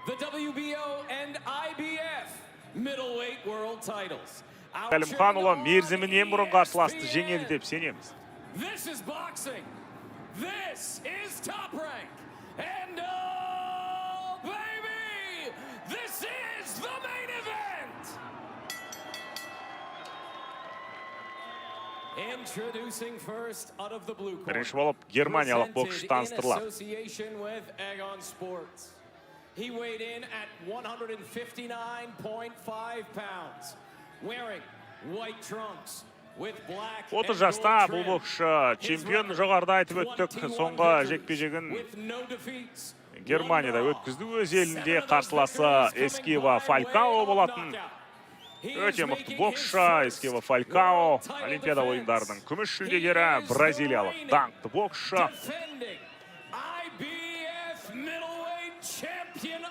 the WBO and IBF middleweight world titles. Әлімханұлы мерзімінен бұрын қарсыласты жеңеді деп сенеміз. This is boxing. This is Top Rank. And oh, baby, this is the main event. Introducing first out of the blue corner. Бірінші болып германиялық боксшы таныстырылады. Association with Agon Sports. He weighed in at 159.5 pounds, wearing white trunks with black. 30 жаста бұл боксшы чемпион, жоғарыда айтып өттік, соңғы жекпе-жегін Германияда өткізді. Өз елінде қарсыласы Эскива Фалькао болатын. Өте мықты боксшы Эскива Фалькао, Олимпиада ойындарының күміс жүлдегері, бразилиялық даңқты боксшы.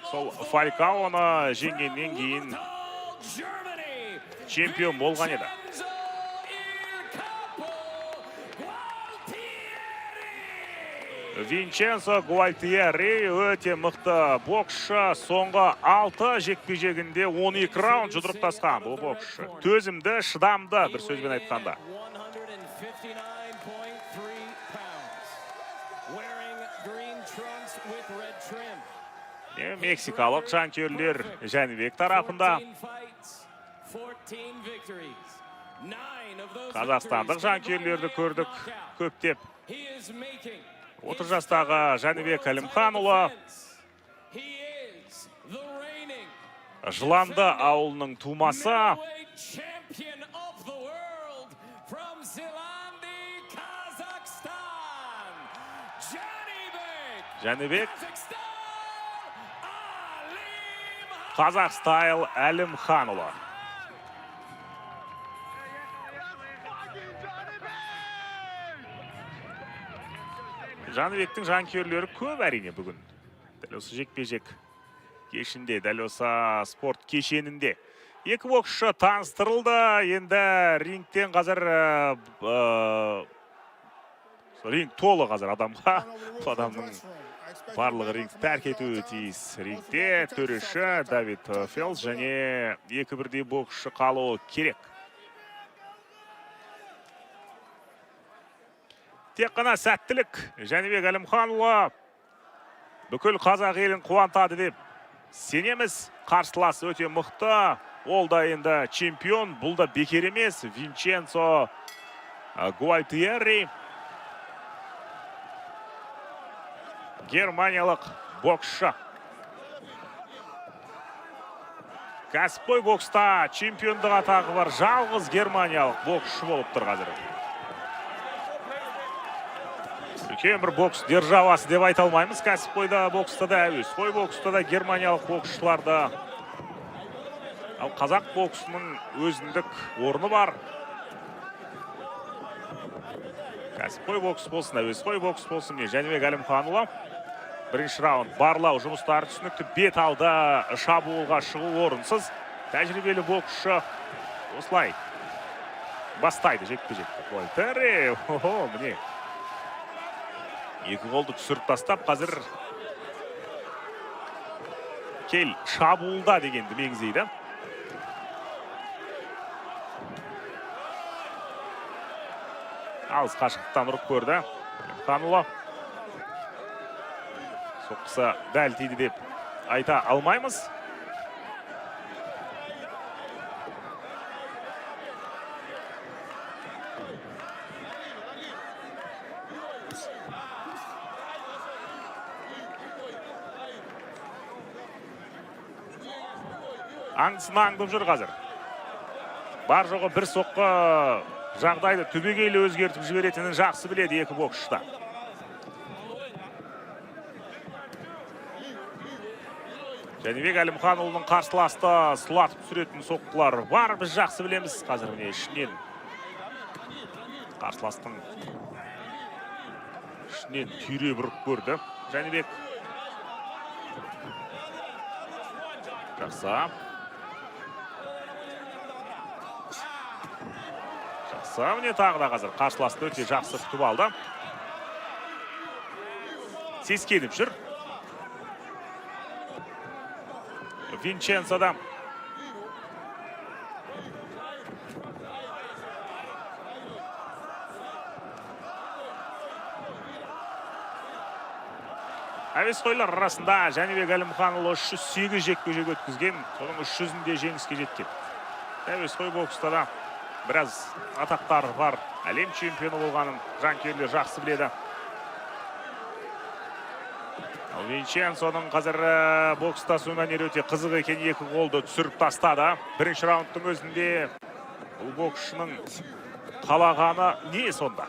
Сол Фалькаоны жеңгеннен кейін чемпион болған еді. Винченцо Гуальтьери өте мықты боксшы, соңғы 6 жекпе-жегінде 12 раунд жұдырып тасқан бұл боксшы. Төзімді, шыдамды, бір сөзбен айтқанда. Мексикалық жанкүйерлер Жәнібек тарапында. Қазақстандық жанкүйерлерді көрдік көптеп. 30 жастағы Жәнібек Әлімханұлы Жыланды ауылының тумасы. Жәнібек Қазақстайл Әлімханұлы. Жәнібектің жанкүйерлері көп әрине бүгін. Дәл осы жекпе-жек кешінде, дәл осы спорт кешенінде. Екі боксшы таныстырылды. Енді рингтен қазір ринг толы қазір адамға. Адамның барлығы ринг тәрк етуі тиіс. Рингте төреші Давид Фелс және екі бірдей боксшы қалуы керек. Тек қана сәттілік. Жәнібек Әлімханұлы бүкіл қазақ елін қуантады деп сенеміз. Қарсыласы өте мықты. Ол да енді чемпион. Бұл да бекер емес. Винченцо Гуальтьери. Германиялық боксшы. Кәсіпқой бокста чемпиондық атағы бар жалғыз германиялық боксшы болып тұр қазір. Үлкен бір бокс державасы деп айта алмаймыз. Кәсіпқойда бокста да, әуесқой бокста да германиялық боксшыларда. Ал қазақ боксының өзіндік орны бар. Кәсіпқой бокс болсын, әуесқой бокс болсын. Жәнібек Әлімханұлы бірінші раунд барлау жұмыстары түсінікті. Бет алды, шабуылға шығу орынсыз. Тәжірибелі боксшы осылай бастайды жекпе-жекті. Гуальтьери, міне. Екі қолды түсіріп тастап, қазір кел шабуылда дегенді меңзейді. Алыс қашықтықтан ұрып көрді. Әлімханұлы соққысы дәл тиді деп айта алмаймыз. Аңдысын аңдып жүр қазір. Бар жоғы бір соққы жағдайды түбегейлі өзгертіп жіберетінін жақсы біледі екі боксшыда. Жәнібек Әлімханұлының қарсыласты сұлатып түсіретін соққылар бар, біз жақсы білеміз. Қазір міне ішінен қарсыластың ішінен түйре бұрып көрді Жәнібек. Жақсы. Міне тағы да қазір қарсыласты өте жақсы күтіп алды. Сескеніп жүр. Винченцодан. Әуесқойлар арасында Жәнібек Әлімханұлы 308 жекпе-жек өткізген, соның 300-інде жеңіске жеткен. Әуесқой бокста да біраз атақтары бар. Әлем чемпионы болғанын жанкүйерлер жақсы біледі. Винченцоның қазір бокстасу өнері өте қызық екен, екі қолды түсіріп тастады. Бірінші раундтың өзінде бұл боксшының қалағаны не сонда?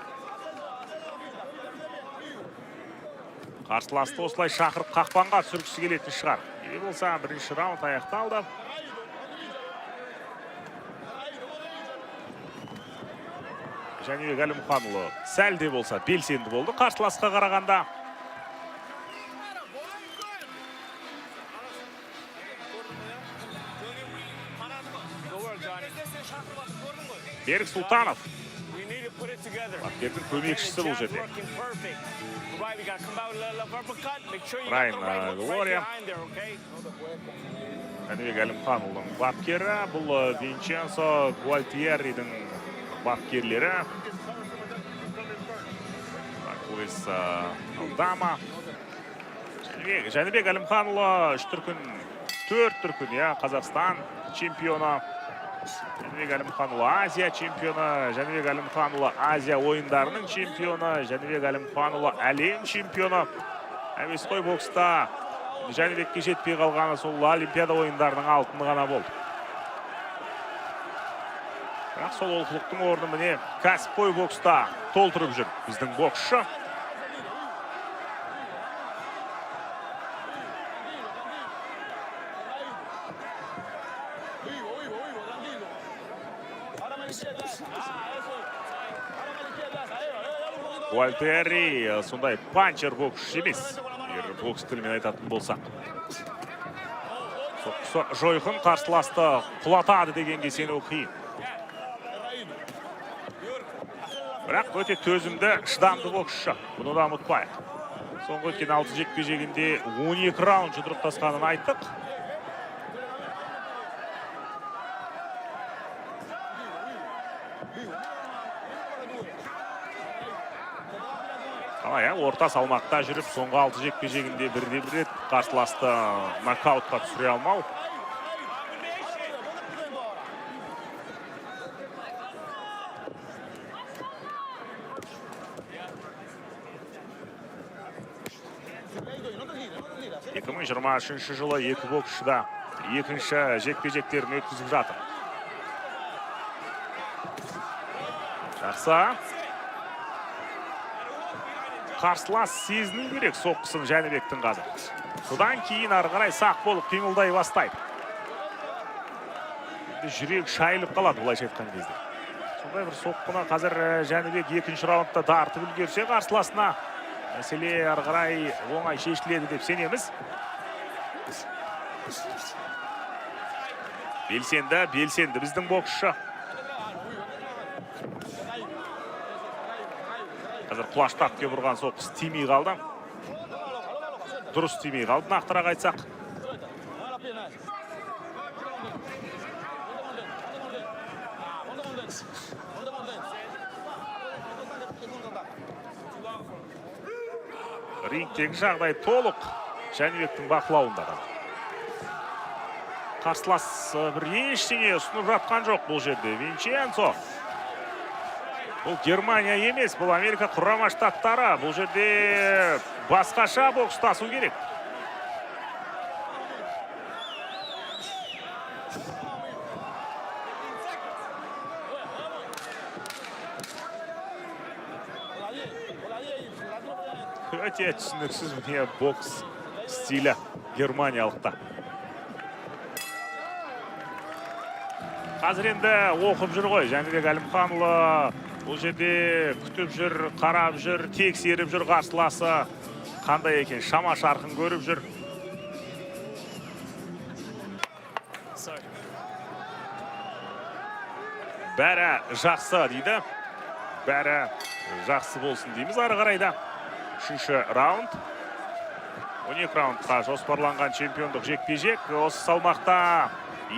Қарсыласты осылай шақырып қақпанға түсіргісі келетін шығар. Не болса, бірінші раунд аяқталды. Жәнібек Әлімханұлы сәл де болса белсенді болды қарсыласқа қарағанда. Берік Сұлтанов. Бапкердің көмекшісі бұл жерде. Райан Глория. Жәнібек Әлімханұлының бапкері. Бұл Винченцо Гуальтьерридің бапкерлері. Луис Алдама. Жәнібек Әлімханұлы 4 дүркін, Қазақстан чемпионы. Жәнібек Әлімханұлы Азия чемпионы, Жәнібек Әлімханұлы Азия ойындарының чемпионы, Жәнібек Әлімханұлы әлем чемпионы. Әуесқой бокста Жәнібекке жетпей қалғаны сол Олимпиада ойындарының алтыны ғана болды. Бірақ сол олқылықтың орны міне кәсіпқой бокста толтырып жүр біздің боксшы. Гуальтьерри сондай панчер боксшы емес, егер бокс тілімен айтатын болсақ. Соққысы жойқын, қарсыласты құлатады дегенге сену қиын. Бірақ өте төзімді, шыдамды боксшы. Бұны да ұмытпайық. Соңғы өткен 6 жекпе-жегінде 12 раунд жұдырықтасқанын айттық. Орта салмақта жүріп, соңғы 6 жекпе-жегінде бірде бір рет қарсыласты нокаутқа түсіре алмау. Екі 2023 жылы екі боксшыда екінші жекпе-жектерін өткізіп жатыр. Жақсы. Қарсылас сезіну керек соққысын Жәнібектің қазір. Содан кейін ары қарай сақ болып қимылдай бастайды. Жүрек шайылып қалады былайша айтқан кезде. Сондай бір соққыны қазір Жәнібек екінші раундта тартып үлгерсе қарсыласына мәселе ары қарай оңай шешіледі деп сенеміз. Белсенді біздің боксшы. Қазір құлаштап кеп ұрған соққысы тимей қалды. Дұрыс тимей қалды, нақтырақ айтсақ. Рингтегі жағдай толық Жәнібектің бақылауында. Қарсылас бір ештеңе ұсынып жатқан жоқ бұл жерде. Винченцо. Бұл Германия емес, бұл Америка құрама штаттары. Бұл жерде басқаша бокстасу керек. Өте түсініксіз міне бокс стилі германиялықта. Қазір енді оқып жүр ғой, Жәнібек Әлімханұлы бұл жерде күтіп жүр, қарап жүр, тексеріп жүр қарсыласы. Қандай екен, шама шарқын көріп жүр. Бәрі жақсы дейді. Бәрі жақсы болсын дейміз ары қарайда. Үшінші раунд. 12 раундқа жоспарланған чемпиондық жекпе-жек. Осы салмақта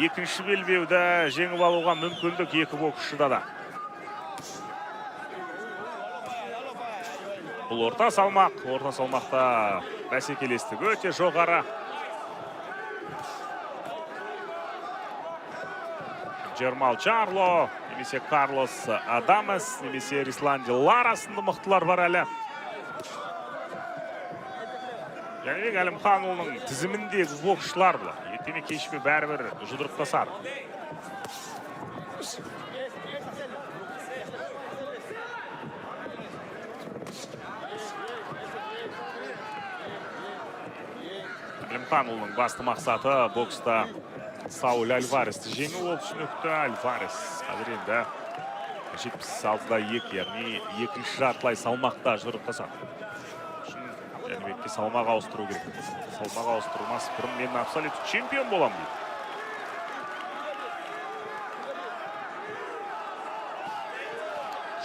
екінші белбеуді жеңіп алуға мүмкіндік екі боксшыда да. Бұл орта салмақта бәсекелестік өте жоғары. Джермал Чарло, немесе Карлос Адамес, немесе Рисланди Лара сынды мықтылар бар әлі. Жәнібек Әлімханұлының тізіміндегі боксшылар бұл. Ертеме кешпе бәрібір жұдырықтасады. Әлімханұлының басты мақсаты бокста Сауль Альваресті жеңу ол түсінікті. Альварес қазір енді 76-да 2, яғни екінші жартылай салмақта жұдырықтасады. Жәнібекке салмақ ауыстыру керек. Салмақ ауыстырмас бұрын мен абсолютті чемпион болам дейді.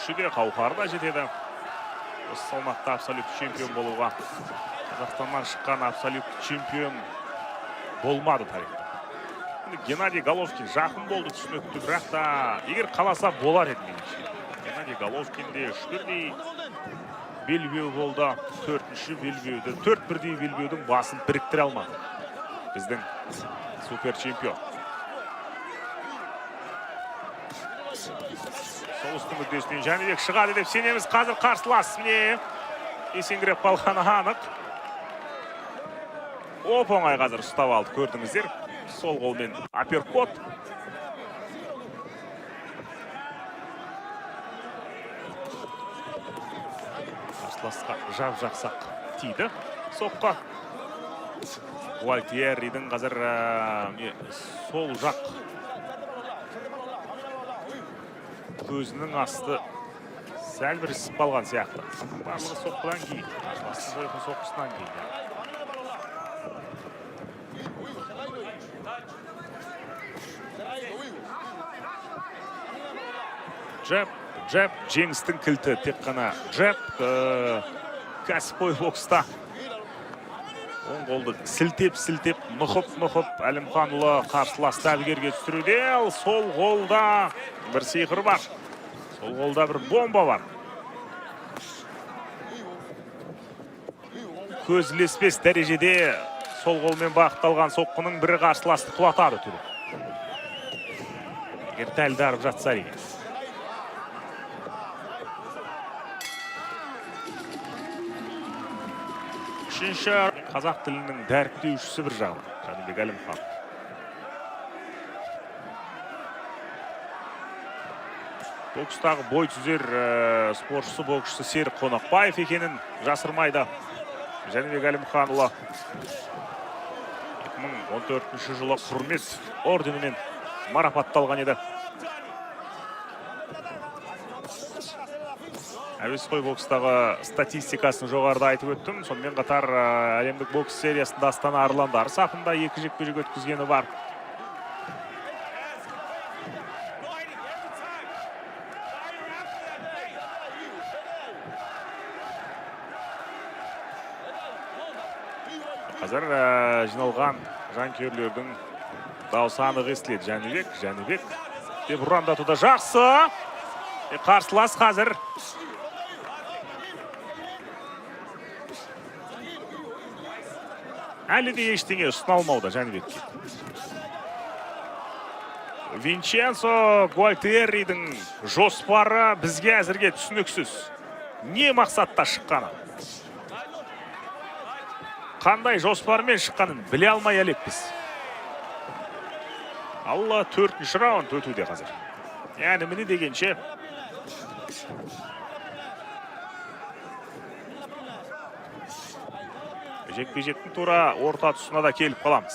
Шүде қауқарда жетеді. Осы салмақта абсолютті чемпион болуға. Қазақстаннан шыққан абсолютті чемпион болмады тарихта. Геннадий Головкин жақын болды түсінікті, бірақ та егер қаласа болар еді меніңше. Геннадий Головкин де үшбірдей белбеу болды, төртінші белбеуді, төрт бірдей белбеудің басын біріктіре алмады. Біздің супер чемпион. Соғыстың мүддесінен Жәнібек шығады деп сенеміз. Қазір қарсылас міне есеңгіреп қалғаны анық. Оп-оңай қазір ұстап алды, көрдіңіздер. Сол қолмен апперкот. Қарсыласқа жап-жақсақ тиді. Соққа. Гуальтьерридің қазір сол жақ көзінің асты сәл бір ісіп қалған сияқты. Барлығы соққыдан кейін. Қарсыластың жойқын соққысынан кейін. Джеб, жеңістің кілті тек қана джеб. Кәсіпқой бокста оң қолды сілтеп, мұхып Әлімханұлы қарсыласты әбігерге түсіруде. Сол қолда бір сиқыр бар. Сол қолда бір бомба бар. Көзілеспес дәрежеде сол қолмен бағытталған соққының бірі қарсыласты құлатады түрі. Егер тәлді арып жатса деген. Үшінші қазақ тілінің дәріптеушісі бір жағынан. Жәнібек Әлімхан. Бокстағы бой түзер спортшысы боксшысы Серік Қонақбаев екенін жасырмайды. Жәнібек Әлімханұлы 2014 жылы құрмет орденімен марапатталған еді. Әуесқой бокстағы статистикасын жоғарыда айтып өттім. Сонымен қатар әлемдік бокс сериясында Астана Арландары сапында 2 жекпе-жек өткізгені бар. Қазір жиналған жанкүйерлердің дауысы анық естіледі. Жәнібек деп ұрандатуда жақсы. Қарсылас қазір әлі де ештеңе ұсыналмауда Жәнібекке. Винченцо Гуальтьерридің жоспары бізге әзірге түсініксіз. Не мақсатта шыққаны? Қандай жоспармен шыққанын біле алмай әлекпіз. Алла 4-ші раунд өтуде қазір. Яғни міне дегенше жекпе-жектің тура орта тұсына да келіп қаламыз.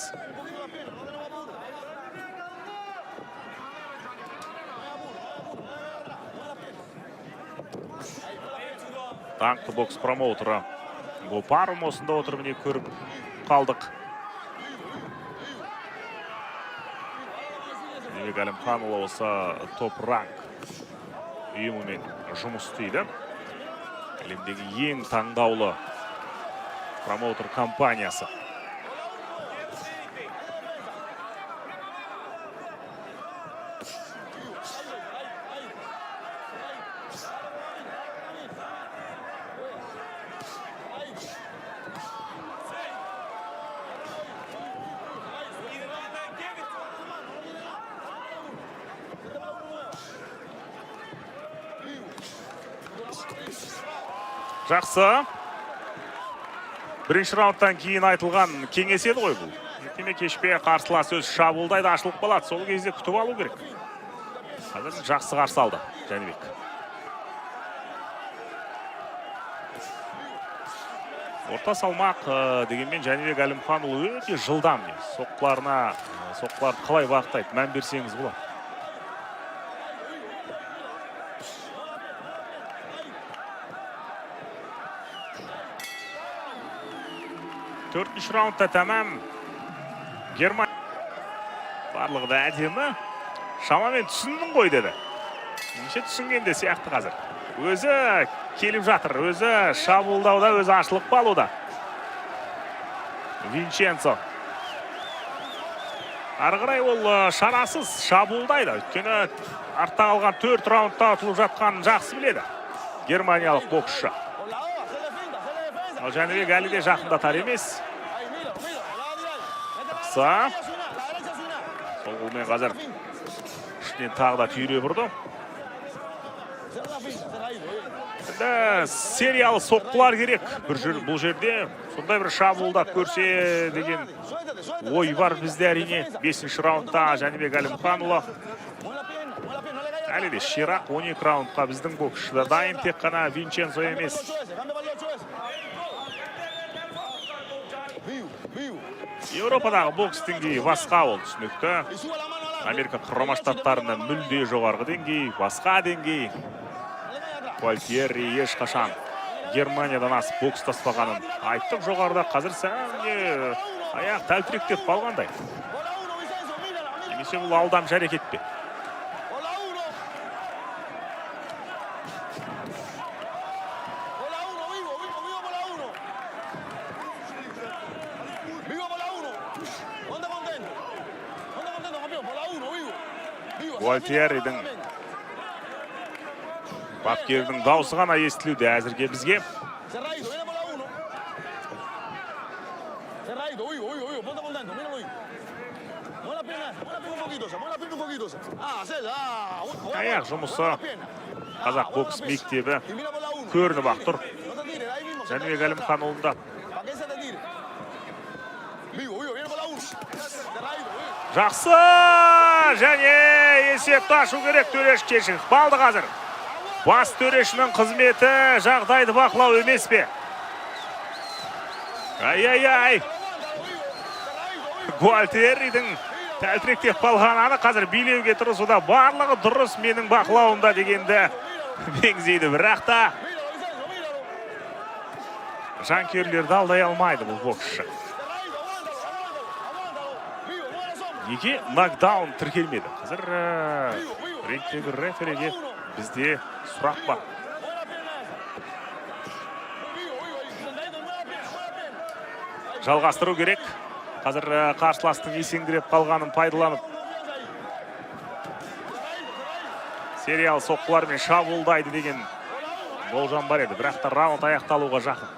Даңқты бокс промоутері Гопарым осында отыр, міне көріп қалдық. Жәнібек Әлімханұлы осы топ-ранг ұйымымен жұмыс істейді. Әлемдегі ең таңдаулы промоутер компаниясы. Жақсы. Бірінші раундтан кейін айтылған кеңес еді ғой бұл. Ертеме кешпе қарсылас өз шабуылдайды, ашылып қалады. Сол кезде күтіп алу керек. Қазір жақсы қарсы алды Жәнібек. Орта салмақ дегенмен Жәнібек Әлімханұлы өте жылдам. Соққыларды қалай бағыттайды, мән берсеңіз болады. Төртінші раундта тәмам. Германия барлығы да әдемі. Шамамен түсіндің ғой деді. Неше түсінгенде сияқты қазір. Өзі келіп жатыр, өзі шабуылдауда, өзі ашылып қалуда. Винченцо. Арғырай ол шарасыз шабуылдайды. Өйткені артта қалған 4 раундта ұтылып жатқанын жақсы біледі. Германиялық боксшы. Ал Жәнібек әлі де жақындатар емес. Ақса. Сол қолмен қазір ішінен тағы да түйре бұрды. Сериялы соққылар керек. Бұл жерде сондай бір шабуылдап көрсе деген ой бар бізде әрине. 5-ші раундта Жәнібек Әлімханұлы. Әлі де ширақ 12 раундқа біздің боксшыда дайын, тек қана Винченцо емес. Еуропадағы бокс деңгейі басқа ол түсінікті. Америка құрама штаттарында мүлде жоғарғы деңгей, басқа деңгей. Гуальтьери ешқашан Германиядан асып бокстаспағанын айттық жоғарыда. Қазір сәнге аяқ тәлтіректеп қалғандай. Немесе бұл алдам жарекет пе? Гуальтьеридің бапкердің даусы ғана естілуде әзірге бізге. Аяқ жұмысы қазақ бокс мектебі көрініп ақ тұр. Жәнібек Әлімханұлында. Жақсы! Және есепті ашу керек, төреш кешігіп қалды қазір. Бас төрешінің қызметі жағдайды бақылау емес пе? Ай-ай-ай! Гуальтьеридің тәлтіректеп қалғананы қазір билеуге тырысуда. Барлығы дұрыс менің бақылауымда дегенді меңзейді. Бірақ та жанкүйерлерді алдай алмайды бұл боксшы. Неге нокдаун тіркелмеді? Қазір рингтегі рефериге бізде сұрақ бар. Жалғастыру керек. Қазір қарсыластың есеңгіреп қалғанын пайдаланып сериал соққылармен шабуылдайды деген болжам бар еді. Бірақ та раунд аяқталуға жақын.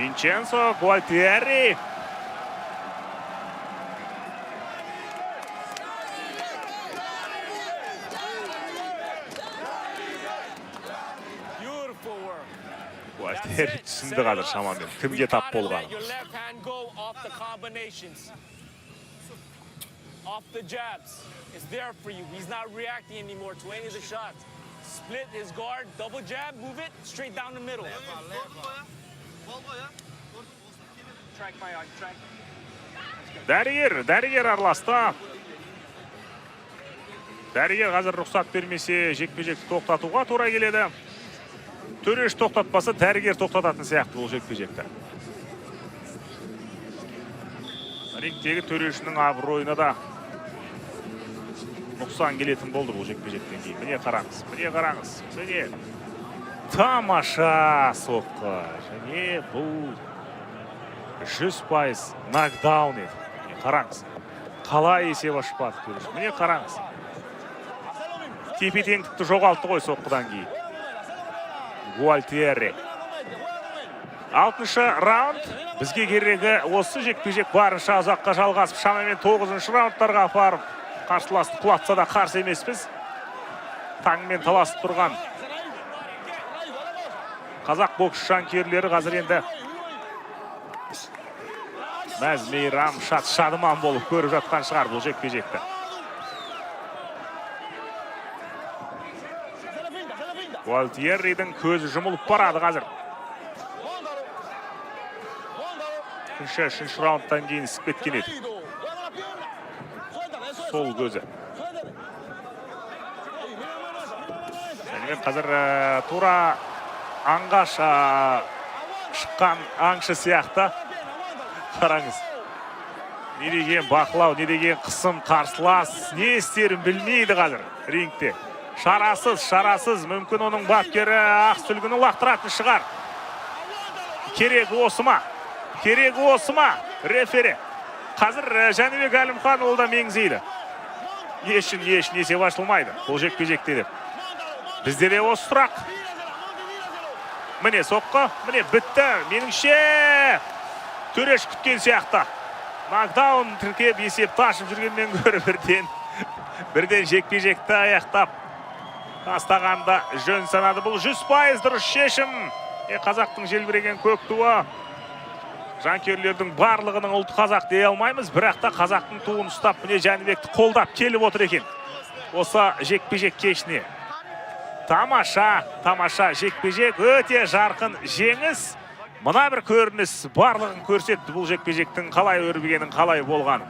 Винченцо, Гуальтьери. Гуальтьери түсінді қазір шамамен. Кімге тап болғаны. Off the jabs. It's there for you. He's not reacting anymore to any of the shots. Split his guard, double jab, move it straight down the middle. Track my eye, track. Дәрігер араласта. Дәрігер қазір рұқсат бермесе жекпе-жекті тоқтатуға тура келеді. Төреш тоқтатпаса дәрігер тоқтататын сияқты бұл жекпе-жекті. Ringdегі төрешінің абыройына да нұқсан келетін болды бұл жекпе-жектен кейін. Міне қараңыз, міне тамаша соққы. Және бұл 100% нокдаун еді. Міне қараңыз, қалай есеп ашпады көріш. Міне қараңыз. Тепе-теңдікті жоғалтты ғой соққыдан кейін. Гуальтьерри. 6-шы раунд. Бізге керегі осы жекпе-жек барынша ұзаққа жалғасып, шамамен 9-шы раундтарға апарып, қарсыласты құлатса да қарсы емеспіз. Таңмен таласып тұрған қазақ бокс жанкүйерлері қазір енді мәз-мейрам, шат-шадыман болып көріп жатқан шығар бұл жекпе-жекті. Гуальтьерридің көзі жұмылып барады қазір. Үшінші раундтан кейін ісіп кеткен еді. Сол көзі. Және қазір тура аңға шыққан аңшы сияқты. Қараңыз. Не деген бақылау, не деген қысым, қарсылас, не істерін білмейді қазір рингте. Шарасыз, мүмкін оның бапкері ақ сүлгіні лақтыратын шығар. Керегі осы ма? Рефери. Қазір Жәнібек Әлімхан ол да меңзейді. Ешін есеп ашылмайды. Бұл жекпе-жекте деп. Бізде де осы сұрақ. Міне соққы, міне бітті. Меніңше төреш күткен сияқты. Нокдаун тіркеп есеп ташып жүргеннен көрі бірден жекпе-жекті аяқтап тастағанда жөн санады. Бұл 100% дұрыс шешім. Қазақтың желбіреген көк туы. Жанкүйерлердің барлығының ұлты қазақ дей алмаймыз, бірақ та қазақтың туын ұстап, міне Жәнібекті қолдап келіп отыр екен. Осы жекпе-жек кешіне. Тамаша жекпе-жек, өте жарқын жеңіс. Мына бір көрініс барлығын көрсетті бұл жекпе-жектің қалай өрбігенін, қалай болғанын.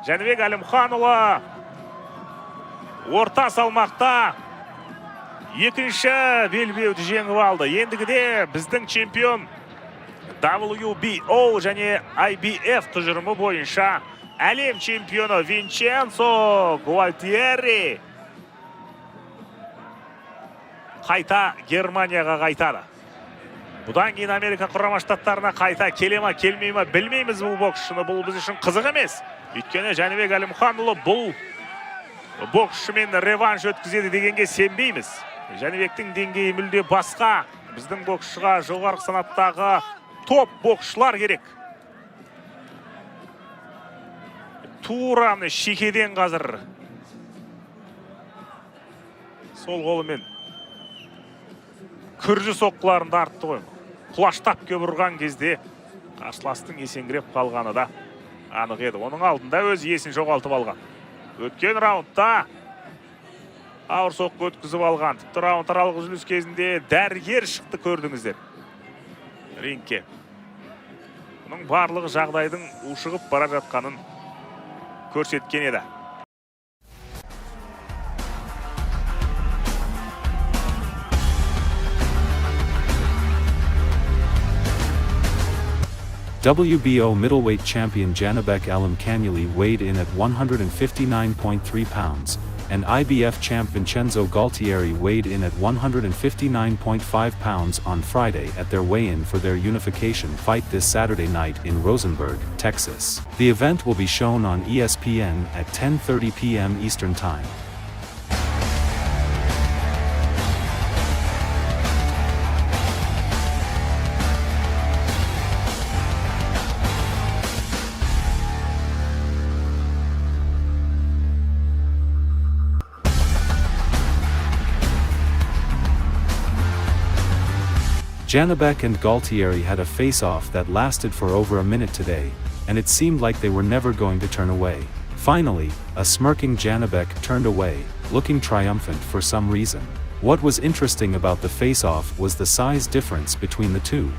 Жәнібек Әлімханұлы орта салмақта екінші белбеуді жеңіп алды. Ендігіде біздің чемпион WBO және IBF тұжырымы бойынша әлем чемпионы Винченцо Гуальтьерри қайта Германияға қайтады. Бұдан кейін Америка құрама штаттарына қайта келе ма, келмей ма білмейміз бұл боксшыны. Бұл біз үшін қызық емес. Өйткені Жәнібек Әлімханұлы бұл боксшымен реванш өткізеді дегенге сенбейміз. Жәнібектің деңгейі мүлде басқа. Біздің боксшыға жоғарғы санаттағы топ боксшылар керек. Тураны шекеден қазір сол қолымен күржі соққыларын артты ғой. Құлаштап кеп ұрған кезде қарсыластың есеңгіреп қалғаны да анық еді. Оның алдында өз есін жоғалтып алған. Өткен раундта ауыр соққы өткізіп алған. Тіпті раунд аралық үзіліс кезінде дәрігер шықты, көрдіңіздер рингке. Бұның барлығы жағдайдың ушығып бара жатқанын көрсеткен еді. WBO middleweight champion Janibek Alimkhanyeli weighed in at 159.3 pounds, and IBF champ Vincenzo Gualtieri weighed in at 159.5 pounds on Friday at their weigh-in for their unification fight this Saturday night in Rosenberg, Texas. The event will be shown on ESPN at 10:30 p.m. Eastern Time. Janibek and Gualtieri had a face-off that lasted for over a minute today, and it seemed like they were never going to turn away. Finally, a smirking Janibek turned away, looking triumphant for some reason. What was interesting about the face-off was the size difference between the two.